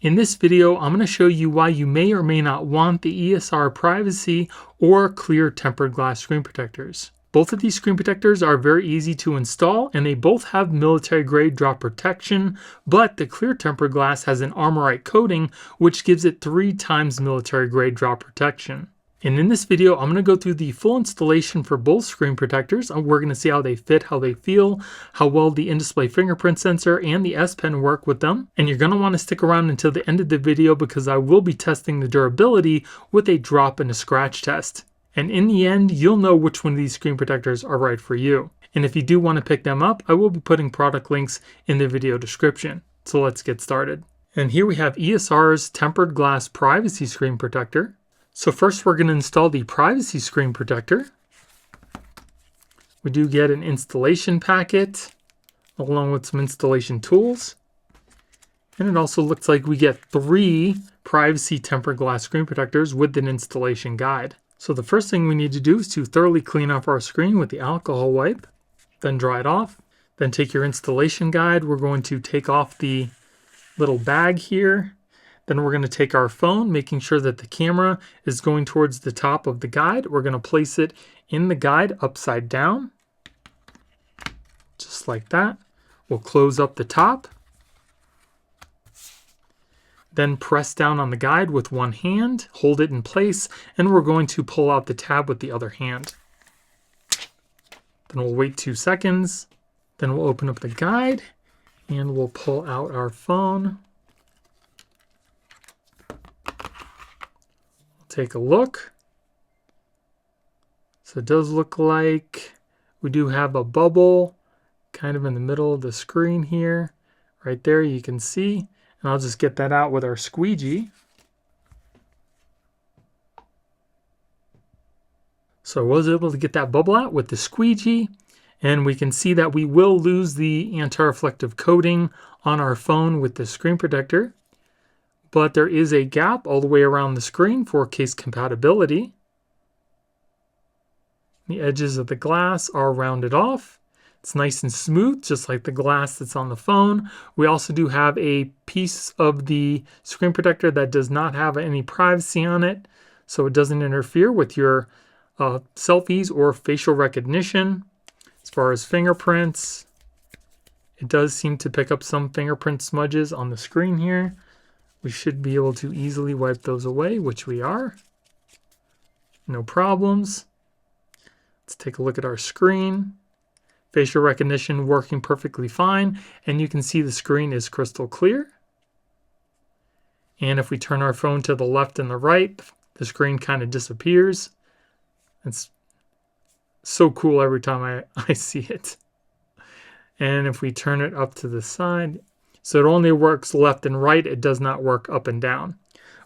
In this video, I'm going to show you why you may or may not want the ESR Privacy or Clear tempered glass screen protectors. Both of these screen protectors are very easy to install, and they both have military grade drop protection, but the Clear tempered glass has an Armorite coating which gives it 3 times military grade drop protection. And in this video, I'm going to go through the full installation for both screen protectors. We're going to see how they fit, how they feel, how well the in-display fingerprint sensor and the S Pen work with them. And you're going to want to stick around until the end of the video because I will be testing the durability with a drop and a scratch test. And in the end, you'll know which one of these screen protectors are right for you. And if you do want to pick them up, I will be putting product links in the video description. So let's get started. And here we have ESR's tempered glass privacy screen protector. So first we're going to install the privacy screen protector. We do get an installation packet along with some installation tools. And it also looks like we get 3 privacy tempered glass screen protectors with an installation guide. So the first thing we need to do is to thoroughly clean off our screen with the alcohol wipe, then dry it off. Then take your installation guide. We're going to take off the little bag here. Then we're going to take our phone, making sure that the camera is going towards the top of the guide. We're going to place it in the guide upside down, just like that. We'll close up the top. Then press down on the guide with one hand, hold it in place, and we're going to pull out the tab with the other hand. Then we'll wait 2 seconds. Then we'll open up the guide and we'll pull out our phone. Take a look. So it does look like we do have a bubble kind of in the middle of the screen here. Right there you can see. And I'll just get that out with our squeegee. So I was able to get that bubble out with the squeegee. And we can see that we will lose the anti-reflective coating on our phone with the screen protector. But there is a gap all the way around the screen for case compatibility. The edges of the glass are rounded off. It's nice and smooth, just like the glass that's on the phone. We also do have a piece of the screen protector that does not have any privacy on it, so it doesn't interfere with your selfies or facial recognition. As far as fingerprints, it does seem to pick up some fingerprint smudges on the screen here. We should be able to easily wipe those away, which we are. No problems. Let's take a look at our screen. Facial recognition working perfectly fine, and you can see the screen is crystal clear. And if we turn our phone to the left and the right, the screen kind of disappears. It's so cool every time I see it. And if we turn it up to the side, so it only works left and right, it does not work up and down.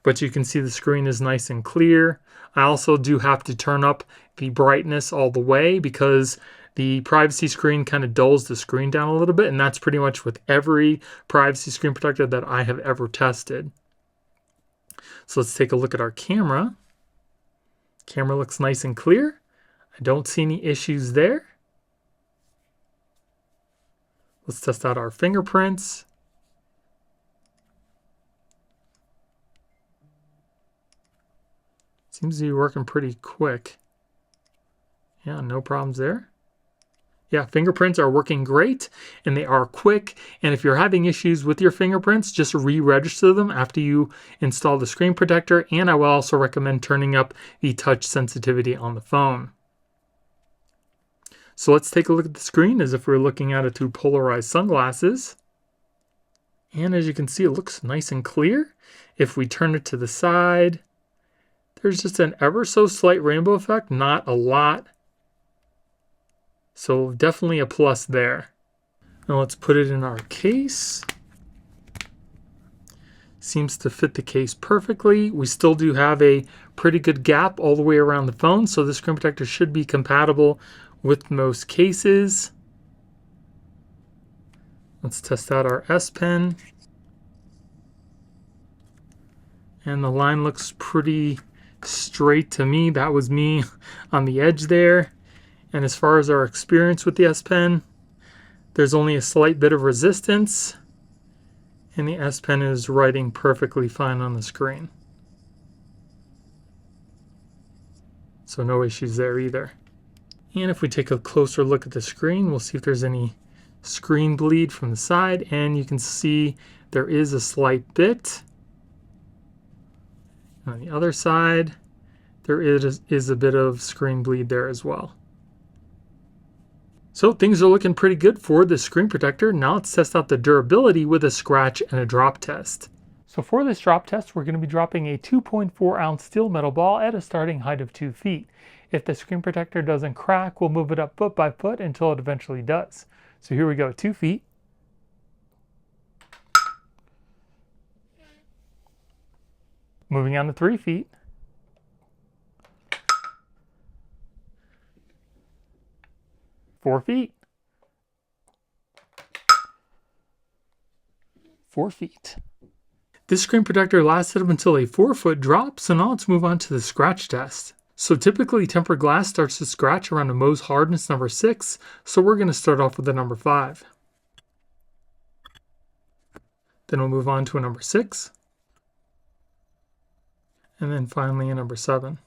But you can see the screen is nice and clear. I also do have to turn up the brightness all the way because the privacy screen kind of dulls the screen down a little bit, and that's pretty much with every privacy screen protector that I have ever tested. So let's take a look at our camera. Camera looks nice and clear. I don't see any issues there. Let's test out our fingerprints. Seems to be working pretty quick. Yeah, no problems there. Yeah, fingerprints are working great and they are quick. And if you're having issues with your fingerprints, just re-register them after you install the screen protector. And I will also recommend turning up the touch sensitivity on the phone. So let's take a look at the screen as if we're looking at it through polarized sunglasses. And as you can see, it looks nice and clear. If we turn it to the side, there's just an ever so slight rainbow effect, not a lot. So definitely a plus there. Now let's put it in our case. Seems to fit the case perfectly. We still do have a pretty good gap all the way around the phone, so the screen protector should be compatible with most cases. Let's test out our S Pen. And the line looks pretty straight to me. That was me on the edge there. And as far as our experience with the S Pen, there's only a slight bit of resistance. And the S Pen is writing perfectly fine on the screen. So no issues there either. And if we take a closer look at the screen, we'll see if there's any screen bleed from the side, and you can see there is a slight bit. On the other side, there is a bit of screen bleed there as well. So things are looking pretty good for the screen protector. Now let's test out the durability with a scratch and a drop test. So for this drop test, we're going to be dropping a 2.4 ounce steel metal ball at a starting height of 2 feet. If the screen protector doesn't crack, we'll move it up foot by foot until it eventually does. So here we go, 2 feet. Moving on to 3 feet. 4 feet. 4 feet. This screen protector lasted up until a 4-foot drop, so now let's move on to the scratch test. So typically tempered glass starts to scratch around a Mohs hardness number 6, so we're going to start off with a number 5. Then we'll move on to a number 6. And then finally a number 7.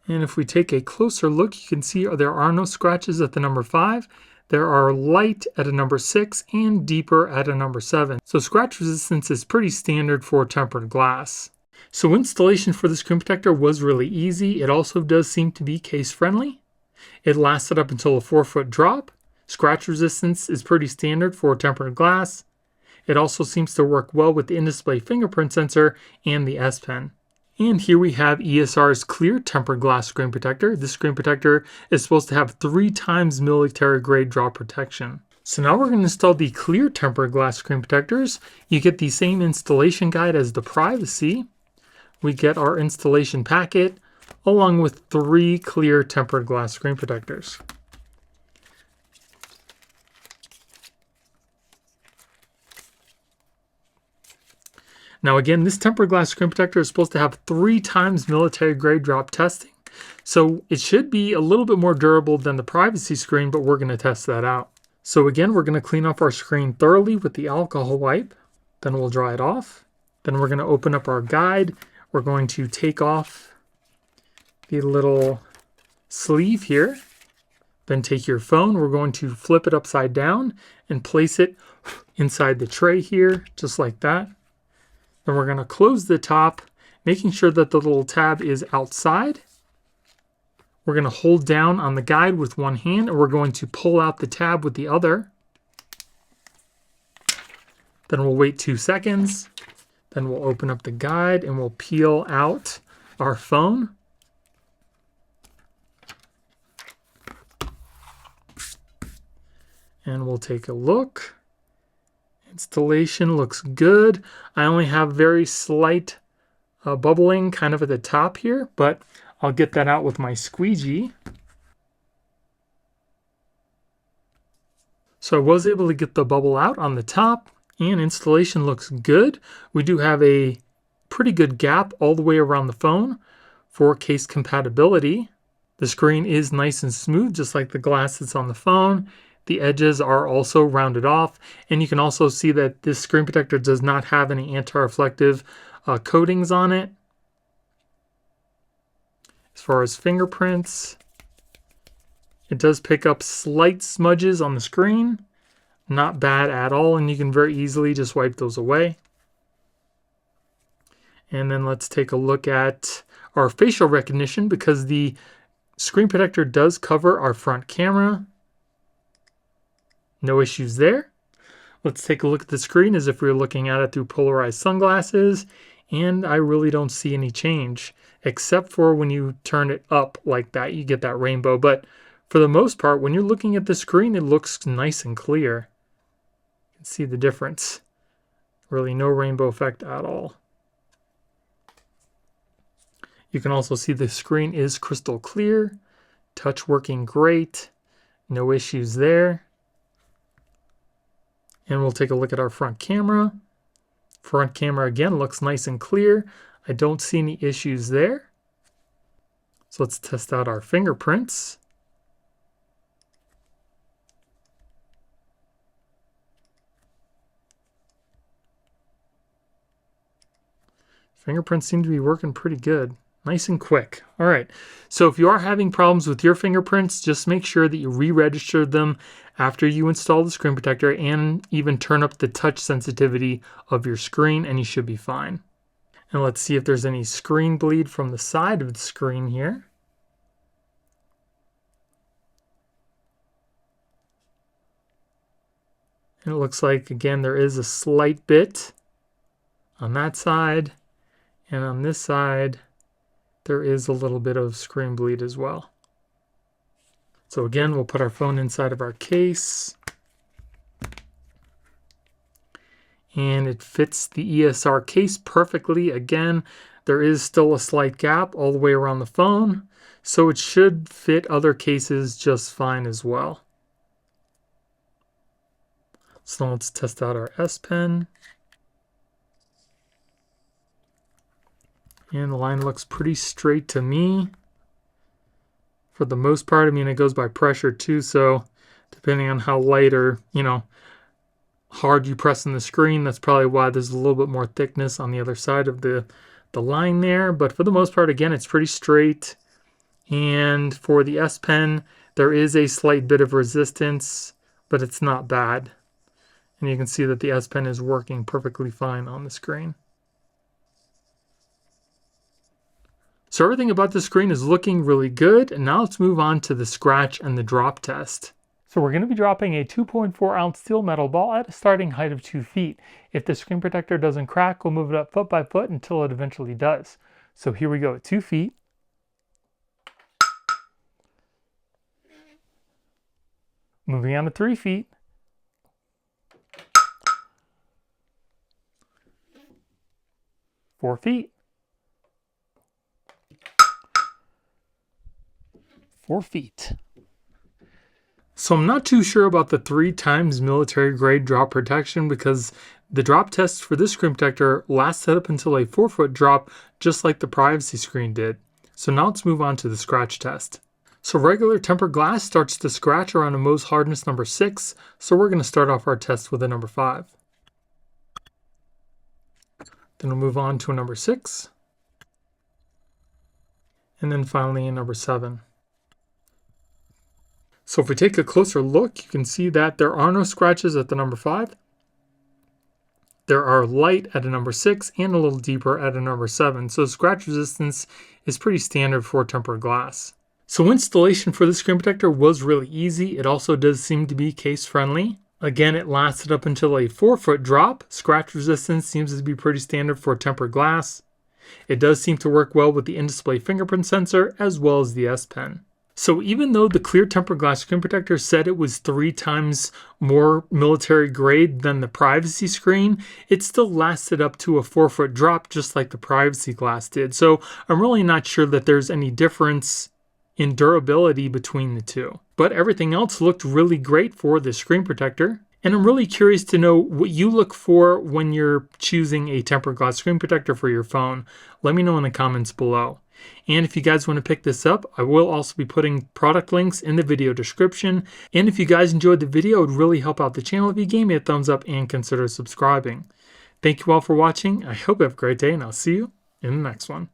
And if we take a closer look, you can see there are no scratches at the number 5. There are light at a number 6 and deeper at a number 7. So scratch resistance is pretty standard for tempered glass. So installation for the screen protector was really easy. It also does seem to be case friendly. It lasted up until a 4-foot drop. Scratch resistance is pretty standard for tempered glass. It also seems to work well with the in-display fingerprint sensor and the S Pen. And here we have ESR's Clear Tempered Glass Screen Protector. This screen protector is supposed to have 3 times military grade drop protection. So now we're going to install the Clear Tempered Glass Screen Protectors. You get the same installation guide as the Privacy. We get our installation packet along with 3 clear tempered glass screen protectors. Now again, this tempered glass screen protector is supposed to have 3 times military grade drop testing. So it should be a little bit more durable than the Privacy screen, but we're going to test that out. So again, we're going to clean off our screen thoroughly with the alcohol wipe. Then we'll dry it off. Then we're going to open up our guide. We're going to take off the little sleeve here. Then take your phone. We're going to flip it upside down and place it inside the tray here, just like that. Then we're going to close the top, making sure that the little tab is outside. We're going to hold down on the guide with one hand, and we're going to pull out the tab with the other. Then we'll wait 2 seconds. Then we'll open up the guide and we'll peel out our phone. And we'll take a look. Installation looks good. I only have very slight bubbling kind of at the top here, but I'll get that out with my squeegee. So I was able to get the bubble out on the top, and installation looks good. We do have a pretty good gap all the way around the phone for case compatibility. The screen is nice and smooth, just like the glass that's on the phone. The edges are also rounded off, and you can also see that this screen protector does not have any anti-reflective coatings on it. As far as fingerprints, it does pick up slight smudges on the screen. Not bad at all, and you can very easily just wipe those away. And then let's take a look at our facial recognition, because the screen protector does cover our front camera. No issues there. Let's take a look at the screen as if we were looking at it through polarized sunglasses, and I really don't see any change, except for when you turn it up like that, you get that rainbow. But for the most part, when you're looking at the screen, it looks nice and clear. You can see the difference. Really no rainbow effect at all. You can also see the screen is crystal clear, touch working great, no issues there. And we'll take a look at our front camera. Front camera again looks nice and clear. I don't see any issues there. So let's test out our fingerprints. Fingerprints seem to be working pretty good. Nice and quick. All right. So if you are having problems with your fingerprints, just make sure that you re-register them after you install the screen protector and even turn up the touch sensitivity of your screen and you should be fine. And let's see if there's any screen bleed from the side of the screen here. And it looks like, again, there is a slight bit on that side. And on this side, there is a little bit of screen bleed as well. So again, we'll put our phone inside of our case. And it fits the ESR case perfectly. Again, there is still a slight gap all the way around the phone, so it should fit other cases just fine as well. So let's test out our S Pen. And the line looks pretty straight to me. For the most part, I mean, it goes by pressure too, so depending on how light or, hard you press on the screen, that's probably why there's a little bit more thickness on the other side of the line there. But for the most part, again, it's pretty straight. And for the S Pen, there is a slight bit of resistance, but it's not bad. And you can see that the S Pen is working perfectly fine on the screen. So everything about the screen is looking really good. And now let's move on to the scratch and the drop test. So we're going to be dropping a 2.4 ounce steel metal ball at a starting height of 2 feet. If the screen protector doesn't crack, we'll move it up foot by foot until it eventually does. So here we go at 2 feet. Moving on to 3 feet. 4 feet. 4 feet. So I'm not too sure about the 3 times military grade drop protection because the drop test for this screen protector lasted up until a 4-foot drop, just like the privacy screen did. So now let's move on to the scratch test. So regular tempered glass starts to scratch around a Mohs hardness number 6, so we're going to start off our test with a number 5. Then we'll move on to a number 6. And then finally a number 7. So if we take a closer look, you can see that there are no scratches at the number 5. There are light at a number 6 and a little deeper at a number 7. So scratch resistance is pretty standard for tempered glass. So installation for the screen protector was really easy. It also does seem to be case friendly. Again, it lasted up until a 4-foot drop. Scratch resistance seems to be pretty standard for tempered glass. It does seem to work well with the in-display fingerprint sensor as well as the S Pen. So even though the clear tempered glass screen protector said it was 3 times more military grade than the privacy screen, it still lasted up to a 4-foot drop just like the privacy glass did. So I'm really not sure that there's any difference in durability between the two. But everything else looked really great for the screen protector. And I'm really curious to know what you look for when you're choosing a tempered glass screen protector for your phone. Let me know in the comments below. And if you guys want to pick this up, I will also be putting product links in the video description. And if you guys enjoyed the video, it would really help out the channel if you gave me a thumbs up and consider subscribing. Thank you all for watching. I hope you have a great day, and I'll see you in the next one.